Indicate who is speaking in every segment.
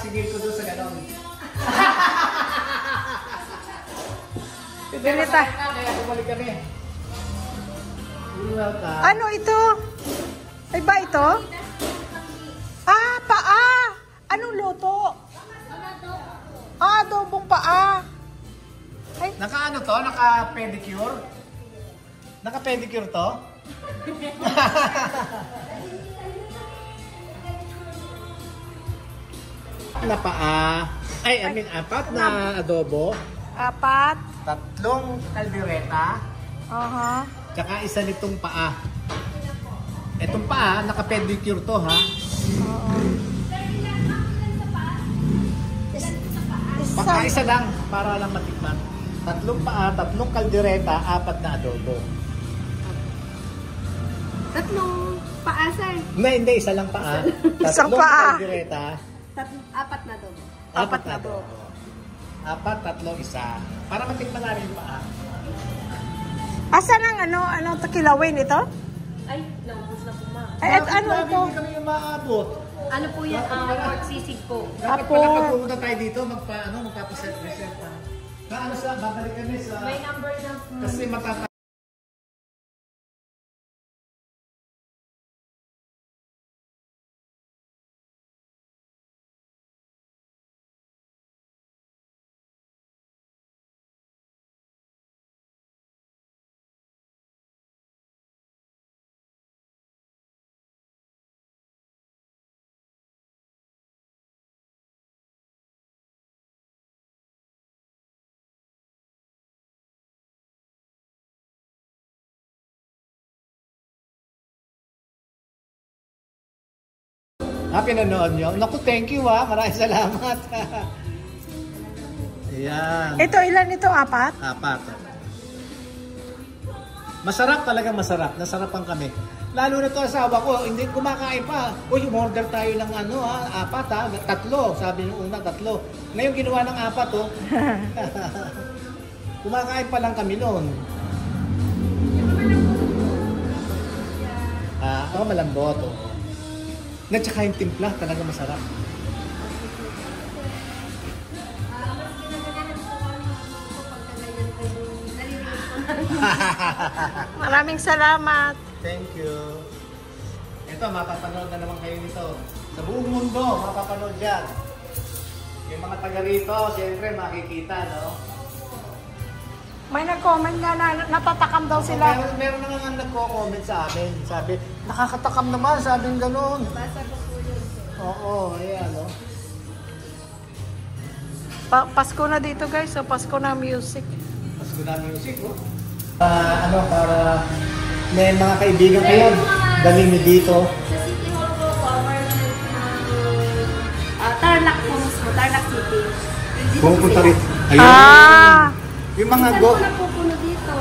Speaker 1: sasingil ko doon sa ganon.
Speaker 2: Pinita.
Speaker 1: Kaya bumalik kami.
Speaker 2: Ano ito? Ay ba ito? Ah, paa. Anong luto? Ah, adobong paa. Ay.
Speaker 1: Naka-ano to? Naka-pedicure? Naka-pedicure to? Na paa. Ay, I mean, 4 na adobo.
Speaker 2: 4.
Speaker 1: 3 kaldereta. Tsaka isa nitong paa. Itong paa, naka-pedicure to ha. Baka isa lang, para lang matikman. 3 paa, 3 kaldereta, 4 na adobo.
Speaker 3: 3 paa, sir.
Speaker 1: Hindi, isa lang paa. 3 kaldereta.
Speaker 3: 4 na adobo.
Speaker 1: 4 na adobo. 4, 3, isa. Para matikman namin yung paa.
Speaker 2: Asan ang ano kilawin ito?
Speaker 3: Ay, naubos na po, ma.
Speaker 2: Ay, at ano ito?
Speaker 1: Hindi kami yung maabot.
Speaker 3: Ano po yan? Pork sisig po.
Speaker 1: Dapat pala pag pumunta tayo dito, magpapaset-reset pa. Ano sa, babalik kami sa...
Speaker 3: May number na po.
Speaker 1: Kasi matata... pinanood nyo? Naku, thank you ha. Maraming salamat. Ayan.
Speaker 2: Ito, ilan ito? 4?
Speaker 1: 4. Masarap talaga, masarap. Nasarapan kami. Lalo na to asawa ko, hindi kumakain pa. Uy, umorder tayo ng 4 ha. 3. Sabi nung una, 3. Ngayon ginawa ng 4 oh. Kumakain pa lang kami noon. Malambot oh. Na tsaka yung timpla, talaga masarap.
Speaker 2: Maraming salamat.
Speaker 1: Thank you. Ito, mapapanood na naman kayo nito. Sa buong mundo, mapapanood yan. Yung mga taga rito, siyempre makikita, no?
Speaker 2: May nag-comment nga na natatakam daw sila.
Speaker 1: Meron na nga nagko-comment sa amin. Sabi, nakakatakam naman, sabi ng gano'n.
Speaker 3: Basa ko po yun.
Speaker 1: Oo, ayan, no?
Speaker 2: Pasko na dito guys, so Pasko na music.
Speaker 1: Pasko na music, oh. Para may mga kaibigan kayo, dali niyo dito.
Speaker 3: Sa City Hall po, Tarlac po mismo, Tarlac City.
Speaker 1: Pupunta rin. Ayun. Yung mga go.
Speaker 3: Saan po napupuno dito?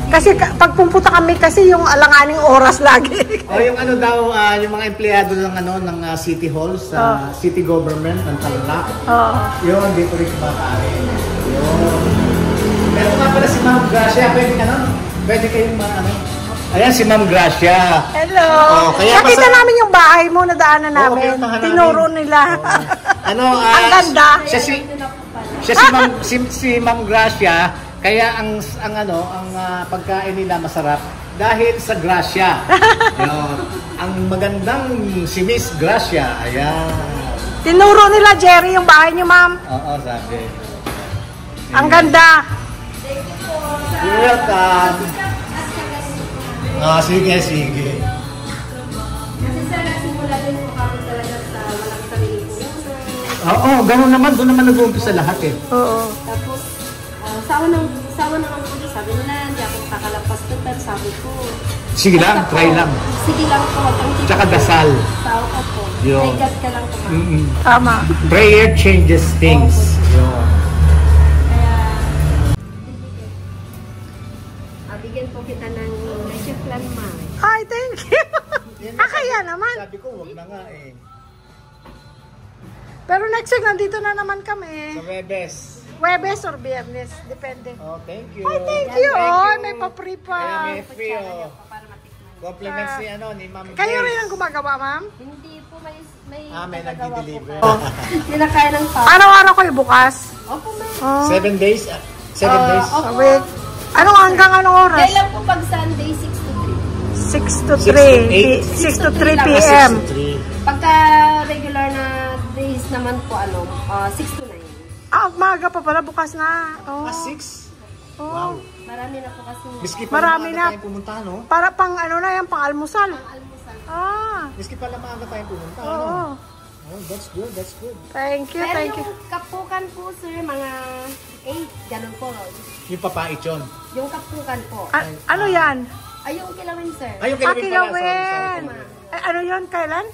Speaker 2: Kasi pag pumunta kami kasi yung alanganing oras lagi.
Speaker 1: Yung daw, yung mga empleyado ng City Hall sa City Government ng Tarlac. Yun, dito rin kumakain. Yun. Pero nga pala si Ma'am Gracia, pwede kayong Ayan si Ma'am Gracia.
Speaker 2: Hello.
Speaker 1: Kaya
Speaker 2: nakita namin yung bahay mo, nadaanan namin. Tinuro nila. Ang ganda.
Speaker 1: Siya si Ma'am Gracia, kaya ang pagkain nila masarap dahil sa Gracia. Yun. Ang magandang si Miss Gracia. Ayan.
Speaker 2: Tinuro nila Jerry yung bahay niyo, ma'am.
Speaker 1: Oo, sabi.
Speaker 2: Ang ganda.
Speaker 1: You're welcome. Sige.
Speaker 3: Kasi sir, nagsimula din po kami talaga sa walang sarili po.
Speaker 1: Oo, gano'n naman. Doon naman nag-uumpisa lahat eh.
Speaker 2: Oo.
Speaker 3: Tapos, sawa naman po doon. Sabi nila, hindi ako kakalapas doon. Pero sabi ko,
Speaker 1: Sige lang, try lang.
Speaker 3: sige lang po.
Speaker 1: Tsaka dasal.
Speaker 3: Sawa ka po.
Speaker 1: Yun.
Speaker 3: May God ka lang po.
Speaker 2: Tama.
Speaker 1: Prayer changes things. Yun.
Speaker 3: Kaya, bigyan po kita ng chef plan, ma'am.
Speaker 2: Ay, thank you. Kaya naman.
Speaker 1: Sabi ko, wag na nga eh.
Speaker 2: Pero next week, nandito na naman kami.
Speaker 1: Sa Webes.
Speaker 2: Webes or Biyernes, depende.
Speaker 1: Oh, thank you.
Speaker 2: Ay, thank you. May pa-free pa.
Speaker 1: Kaya may free oh. Compliments ni Ma'am
Speaker 2: Kayo
Speaker 1: Grace.
Speaker 2: rin ang gumagawa, ma'am?
Speaker 3: Hindi po. po may
Speaker 1: may
Speaker 3: nagagawa
Speaker 1: nagdi-deliver.
Speaker 3: po. Hindi na kaya ng tao.
Speaker 2: Araw-araw kayo bukas?
Speaker 3: Opo, ma'am.
Speaker 1: 7 days? 7 days?
Speaker 3: Opo.
Speaker 2: Wait. Anong hanggang anong oras?
Speaker 3: Kailan po pag Sunday, 6 to
Speaker 2: 6 to
Speaker 1: 6 to
Speaker 2: 3.
Speaker 1: 8?
Speaker 2: 6 to 3
Speaker 3: 6
Speaker 2: p.m.
Speaker 1: 6 to 3.
Speaker 3: Pagka regular na days naman po, 6 to 9.
Speaker 2: Ah, maaga pa pala. Bukas na. Oh.
Speaker 1: 6?
Speaker 2: Oh.
Speaker 1: Wow.
Speaker 3: Marami na po kasi
Speaker 1: Miski pa
Speaker 2: Marami
Speaker 1: maaga
Speaker 2: na.
Speaker 1: tayong pumunta, no?
Speaker 2: Para pang ano na yan, pang almusal.
Speaker 3: almusal.
Speaker 2: Ah.
Speaker 1: Miski pala maaga tayong pumunta,
Speaker 2: Oo.
Speaker 1: no? Oh, that's good, that's good.
Speaker 2: Thank you,
Speaker 3: Pero
Speaker 2: thank you.
Speaker 3: yung kapukan po, sir, mga 8, ganun po.
Speaker 1: Yung papait yun.
Speaker 3: Yung kapukan po.
Speaker 2: Ano yan?
Speaker 3: Ay, yung kilawin, sir.
Speaker 1: Ay, yung kilawin pala.
Speaker 2: Kilawin.
Speaker 3: Sorry.
Speaker 2: Ano yun? Kailan?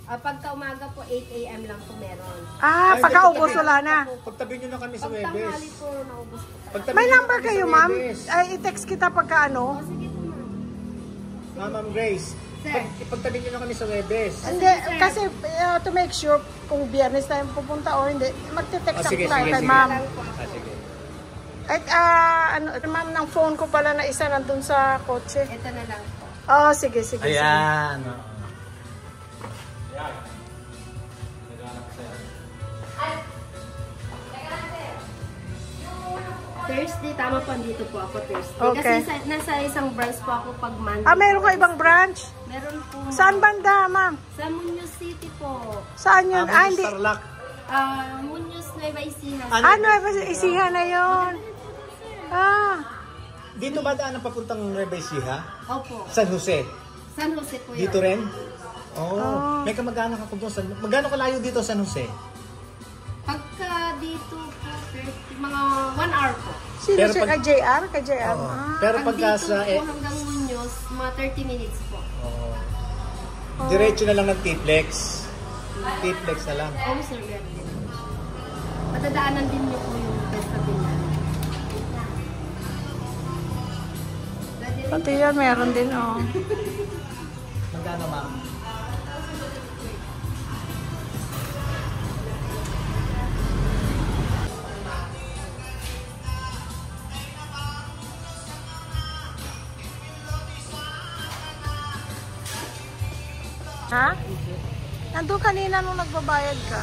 Speaker 3: Pagka umaga po, 8 a.m. lang po meron.
Speaker 2: Ah,
Speaker 1: Ay,
Speaker 2: pagkaubos
Speaker 1: hindi,
Speaker 2: wala na.
Speaker 1: Pagtabi nyo na kami sa
Speaker 3: Pag
Speaker 1: Webes.
Speaker 3: tanghali po, naubos po.
Speaker 1: Pagtabi
Speaker 2: May
Speaker 1: nyo na
Speaker 2: number
Speaker 1: kami
Speaker 2: kayo,
Speaker 1: sa
Speaker 2: ma'am?
Speaker 1: Webes.
Speaker 2: Ay, i-text kita pagka ano.
Speaker 3: Sige po, ma'am.
Speaker 1: Ma'am Grace.
Speaker 3: Sir.
Speaker 1: Pagtabi nyo na kami sa Webes.
Speaker 2: Hindi, kasi to make sure kung biyernes tayo pupunta o hindi, magte-text
Speaker 1: Oh, sige,
Speaker 2: ako tayo
Speaker 1: sige,
Speaker 2: kay
Speaker 1: sige.
Speaker 2: ma'am.
Speaker 1: Sige.
Speaker 2: At ma'am, ng phone ko pala na isa nandun sa kotse.
Speaker 3: Ito na lang po.
Speaker 2: Oh, sige, sige.
Speaker 1: Ayan.
Speaker 3: Thursday, tama po, dito po ako Thursday.
Speaker 2: Okay.
Speaker 3: Kasi nasa isang branch po ako pag Monday.
Speaker 2: Ah, meron ka ibang branch?
Speaker 3: Meron po.
Speaker 2: Saan banda, ma'am?
Speaker 3: Sa Muñoz City po.
Speaker 2: Saan yun? Ah, hindi.
Speaker 1: Starlock.
Speaker 3: Muñoz Nueva Ecija.
Speaker 2: Nueva Ecija na yun. Ah.
Speaker 1: Dito ba daan ang papuntang Nueva Ecija?
Speaker 3: Opo.
Speaker 1: San Jose?
Speaker 3: San Jose po yun.
Speaker 1: Dito rin? Oh. May kamag-anak ako doon. Magkano kalayo dito San Jose?
Speaker 3: Pagka dito po, 30, mga 1 hour po.
Speaker 2: Sino
Speaker 1: Pero
Speaker 2: siya?
Speaker 1: pag-
Speaker 2: Kay JR? Kay JR?
Speaker 1: Oo.
Speaker 2: Ah.
Speaker 1: Pero
Speaker 3: Pag
Speaker 1: pagka
Speaker 3: dito
Speaker 1: sa...
Speaker 3: po hanggang Muñoz, mga 30 minutes po.
Speaker 1: Diretso na lang ng T-Flex. T-Flex na lang.
Speaker 3: Oh, sir, yan. Matadaanan din niyo po yung besta din namin.
Speaker 2: Pati yan, meron din, oh.
Speaker 1: Magkano, ma'am?
Speaker 2: Ha? Nandun kanina nung nagbabayad ka.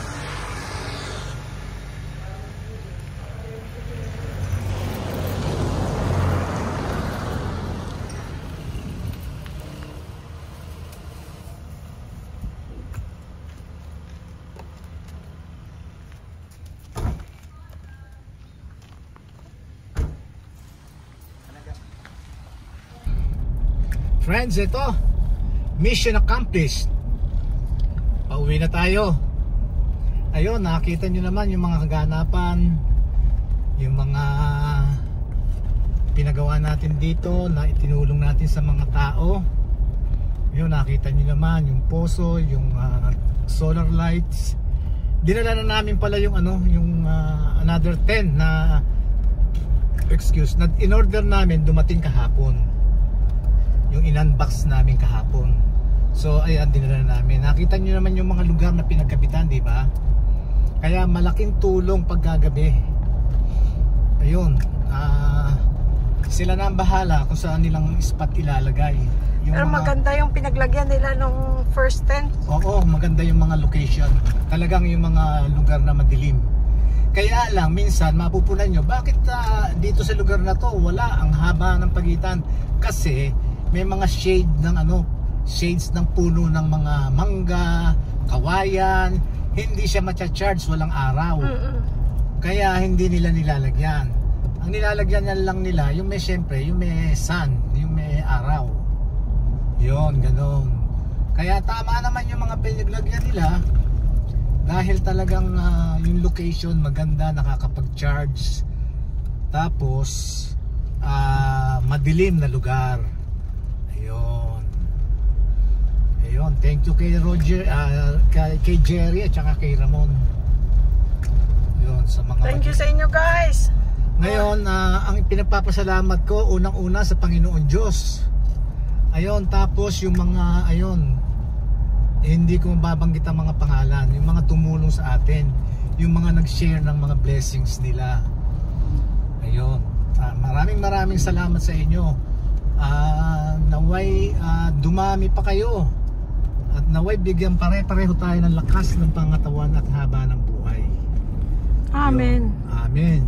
Speaker 1: Friends, ito. Mission accomplished. Pauwi na tayo. Ayun, nakita nyo naman yung mga kaganapan, yung mga pinagawa natin dito na itinulong natin sa mga tao. Ayun, nakita nyo naman yung poso, yung solar lights. Dinala na namin pala yung yung another 10 na na in-order namin dumating kahapon. Yung in-unbox namin kahapon. So ayan, dinala namin. Nakita nyo naman yung mga lugar na pinagkapitan, di ba? Kaya malaking tulong pagkagabi. Ayun, sila na ang bahala kung saan nilang spot ilalagay. Yung
Speaker 2: Pero maganda yung pinaglagyan nila nung first tent.
Speaker 1: Oo, maganda yung mga location. Talagang yung mga lugar na madilim. Kaya lang, minsan mapupunan nyo, bakit dito sa lugar na to wala ang haba ng pagitan? Kasi may mga shade ng shades ng puno ng mga mangga, kawayan. Hindi siya matcha-charge, walang araw. Kaya hindi nila nilalagyan. Ang nilalagyan lang nila, yung may syempre, yung may sun, yung may araw. Yon, ganon. Kaya tama naman yung mga pinaglagyan nila. Dahil talagang yung location maganda, nakakapag-charge. Tapos madilim na lugar. Ayun. Ayun, thank you kay Roger, kay Jerry at saka kay Ramon. Ayun, sa mga
Speaker 2: Thank you sa inyo, guys.
Speaker 1: Ngayon, ang pinagpapasalamat ko unang-una sa Panginoon Diyos. Ayun, tapos yung mga hindi ko mababanggit ang mga pangalan, yung mga tumulong sa atin, yung mga nag-share ng mga blessings nila. Ayun, maraming salamat sa inyo. Naway dumami pa kayo At naway bigyan pare-pareho tayo ng lakas ng pangatawan at haba ng buhay.
Speaker 2: Amen.
Speaker 1: Yun. Amen.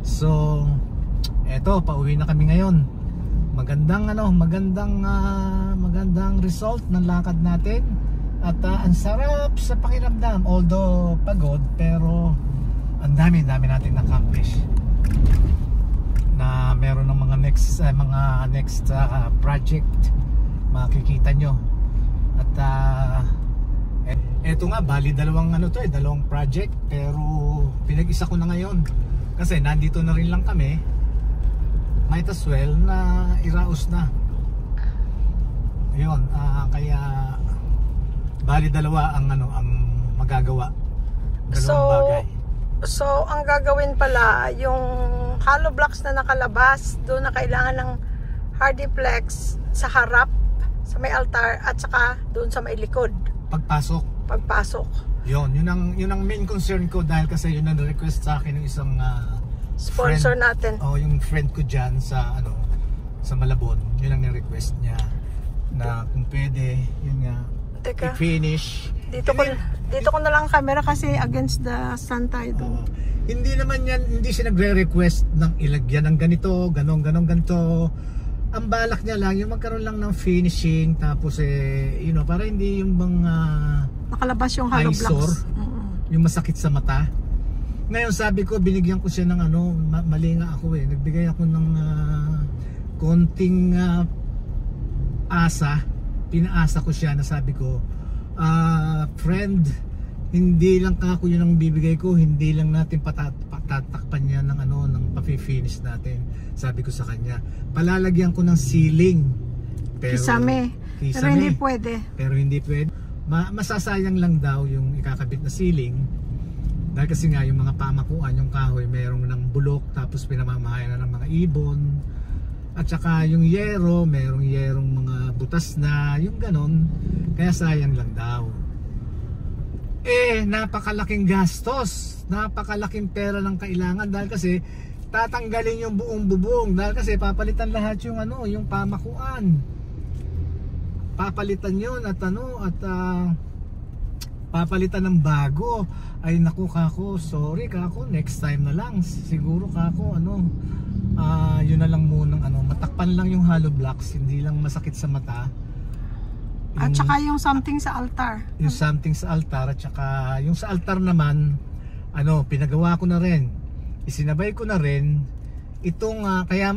Speaker 1: So, eto, pauwi na kami ngayon. Magandang result ng lakad natin. At ang sarap sa pakiramdam. Although pagod, pero ang dami natin na-accomplish. Na meron ng mga next project makikita nyo. At eto nga, bali dalawang project, pero pinag-isa ko na ngayon kasi nandito na rin lang kami. Might as well na iraos na yun. Kaya bali dalawa ang magagawa, dalawang bagay.
Speaker 2: So ang gagawin pala, yung hollow blocks na nakalabas, doon na kailangan ng hardiplex sa harap, sa may altar, at saka doon sa may likod. Pagpasok. Yun ang main concern ko, dahil kasi yun ang request sa akin ng isang sponsor
Speaker 1: friend
Speaker 2: natin.
Speaker 1: Yung friend ko dyan sa Malabon. Yun ang request niya, na kung pwede, yun nga, i-finish.
Speaker 2: Dito ko na lang camera kasi against the sun tayo doon.
Speaker 1: Hindi naman yan, hindi siya nagre-request ng ilagyan ng ganito, ganito. Ang balak niya lang yung magkaroon lang ng finishing, tapos para hindi yung mga
Speaker 2: nakalabas yung hollow blocks,
Speaker 1: yung masakit sa mata. Ngayon sabi ko, binigyan ko siya ng mali nga ako nagbigay ako ng konting pinaasa ko siya, na sabi ko, friend, hindi lang kako yun ang bibigay ko, hindi lang natin patatakpan niya ng pa-finish natin. Sabi ko sa kanya, palalagyan ko ng ceiling, pero
Speaker 2: kisame. Pero hindi pwede.
Speaker 1: Masasayang lang daw yung ikakabit na ceiling, dahil kasi nga yung mga pamakuan, yung kahoy merong ng bulok, tapos pinamamahayan na ng mga ibon, at saka yung yero, merong yerong mga butas na, yung ganon. Kaya sayang lang daw. Napakalaking gastos, napakalaking pera ng kailangan, dahil kasi tatanggalin yung buong bubong, dahil kasi papalitan lahat yung yung pamakuan, papalitan yun, at papalitan ng bago. Ay naku kako, sorry kako, next time na lang siguro kako, yun na lang munang matakpan lang yung hollow blocks, hindi lang masakit sa mata.
Speaker 2: At saka yung something sa altar.
Speaker 1: Yung something sa altar, at saka yung sa altar naman, pinagawa ko na rin. Isinabay ko na rin itong kaya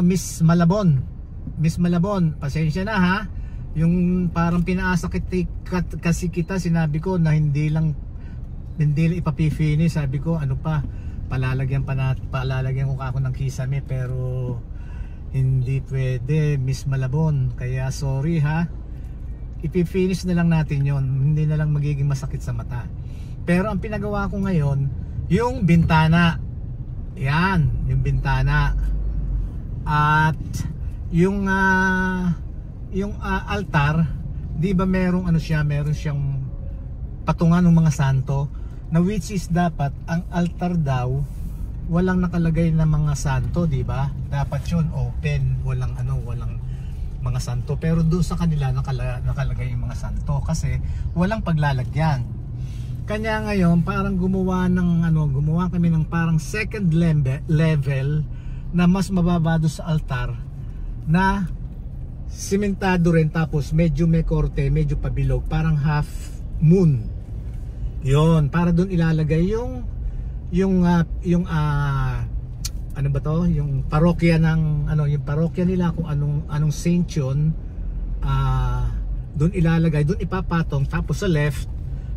Speaker 1: Miss Malabon, pasensya na ha. Yung parang pinaasa kasi kita, sinabi ko na hindi lang ipapifinish. Sabi ko palalagyan ko ako ng kisame, pero hindi pwede, Miss Malabon. Kaya sorry ha, ipifinish na lang natin yon, hindi na lang magiging masakit sa mata. Pero ang pinagawa ko ngayon, yung bintana. Yan, yung bintana. At yung altar, di ba meron siyang patungan ng mga santo, na which is dapat ang altar daw walang nakalagay na mga santo, di ba? Dapat yun open, walang mga santo. Pero doon sa kanila nakalagay yung mga santo kasi walang paglalagyan. Kanya ngayon parang gumawa kami ng parang second level na mas mababa doon sa altar, na simentado rin, tapos medyo may korte, medyo pabilog, parang half moon. Yon, para doon ilalagay yung parokya ng yung parokya nila, kung anong saint yun, doon ilalagay, doon ipapatong. Tapos sa left,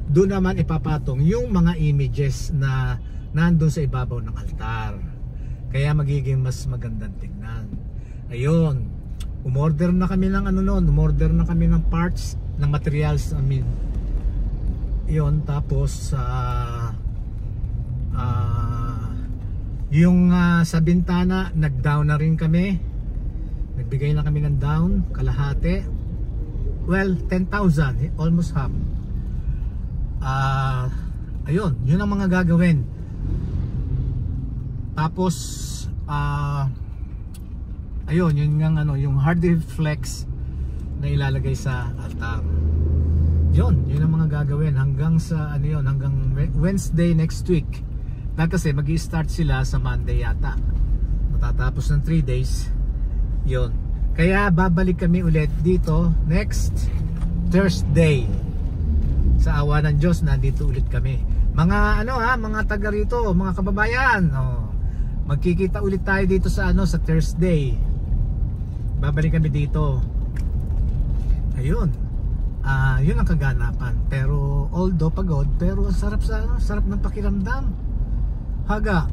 Speaker 1: doon naman ipapatong yung mga images na nandun sa ibabaw ng altar. Kaya magiging mas magandang tingnan. Ayun, umorder na kami ng umorder na kami ng parts, ng materials, yun. Tapos yung sa bintana, nag-down na rin kami. Nagbigay na kami ng down, kalahati. Well, 10,000, almost half. Ayun, yun ang mga gagawin. Tapos ayun, yun nga yung hard flex, na ilalagay sa altar. Yun ang mga gagawin hanggang sa ano yun, hanggang Wednesday next week. Dahil kasi mag-i-start sila sa Monday yata. Matatapos ng 3 days. Yun. Kaya babalik kami ulit dito next Thursday. Sa awa ng Diyos, nandito ulit kami. Mga mga taga rito, mga kababayan, magkikita ulit tayo dito sa sa Thursday. Babalik kami dito. Ayun. Yun ang kaganapan. Pero although pagod, pero ang sarap ng pakiramdam. Haga.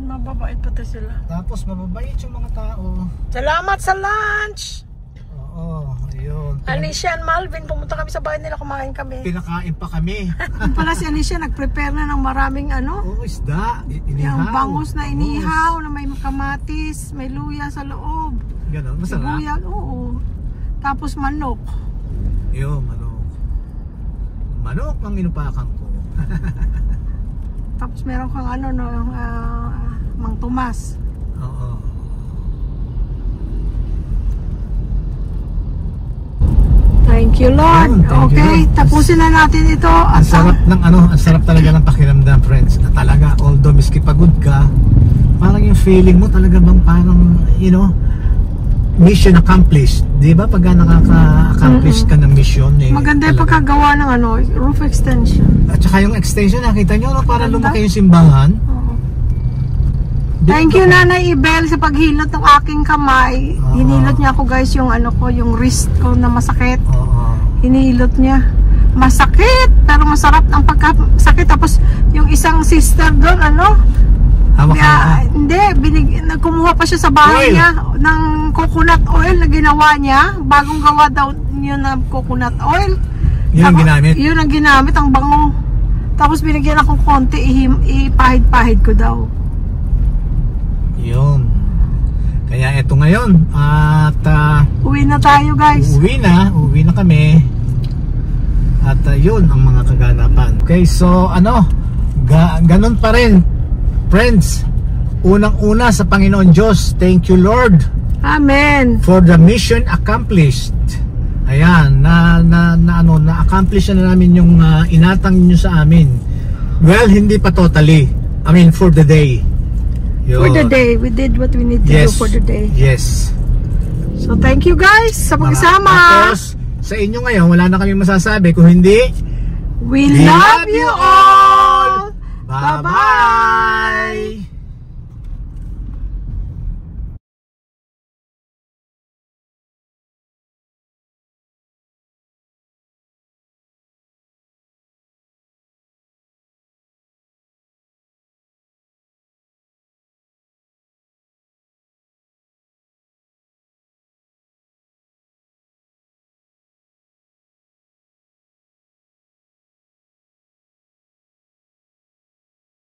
Speaker 2: Mababait pati sila.
Speaker 1: Tapos mababait yung mga tao.
Speaker 2: Salamat sa lunch!
Speaker 1: Oo, ayun.
Speaker 2: Alicia and Malvin, pumunta kami sa bahay nila, kumain kami.
Speaker 1: Pinakain pa kami.
Speaker 2: Pala si Alicia, nag-prepare na ng maraming
Speaker 1: isda. Inihaw.
Speaker 2: Yung bangus na inihaw, na may kamatis, may luya sa loob.
Speaker 1: Ganon, masarap.
Speaker 2: Sibuyas, oo. Tapos manok.
Speaker 1: Yo, manok. Manok ang inupakan ko.
Speaker 2: Tapos meron kang Mang Tomas.
Speaker 1: Oo.
Speaker 2: Thank you, Lord. Okay, tapusin na natin ito.
Speaker 1: Ang sarap ang sarap talaga ng pakiramdam, friends. Na talaga, although miski pagod ka, parang yung feeling mo talaga bang parang, mission accomplished. Di ba? Pag nakaka-accomplish ka ng mission.
Speaker 2: Maganda yung pagkagawa ng roof extension.
Speaker 1: At saka yung extension, nakita nyo, para lumaki yung simbahan.
Speaker 2: Thank you, Nanay Ibel, sa paghilot ng aking kamay. Hinilot niya ako, guys, yung yung wrist ko na masakit. Hinilot niya. Masakit, pero masarap ang pagkasakit. Tapos, yung isang sister doon, hindi, kumuha pa siya sa bahay niya ng coconut oil na ginawa niya. Bagong gawa daw yun ng coconut oil.
Speaker 1: Yun ang ginamit?
Speaker 2: Yun ang ginamit, ang bango. Tapos binigyan akong konti, ipahid-pahid ko daw.
Speaker 1: Yun. Kaya eto ngayon. At
Speaker 2: uwi na tayo, guys.
Speaker 1: Uwi na kami. At yun ang mga kaganapan. Okay, so ganun pa rin, friends. Unang-una sa Panginoon Diyos, thank you, Lord.
Speaker 2: Amen.
Speaker 1: For the mission accomplished. Ayan, na-accomplish na namin yung inatang niyo sa amin. Well, hindi pa totally. I mean, for the day. Yun.
Speaker 2: For the day, we did what we need to do for the day.
Speaker 1: Yes.
Speaker 2: So thank you, guys, sa pagsama.
Speaker 1: Tapos, sa inyo ngayon, wala na kaming masasabi. Kung hindi,
Speaker 2: we love you all.
Speaker 1: Bye-bye.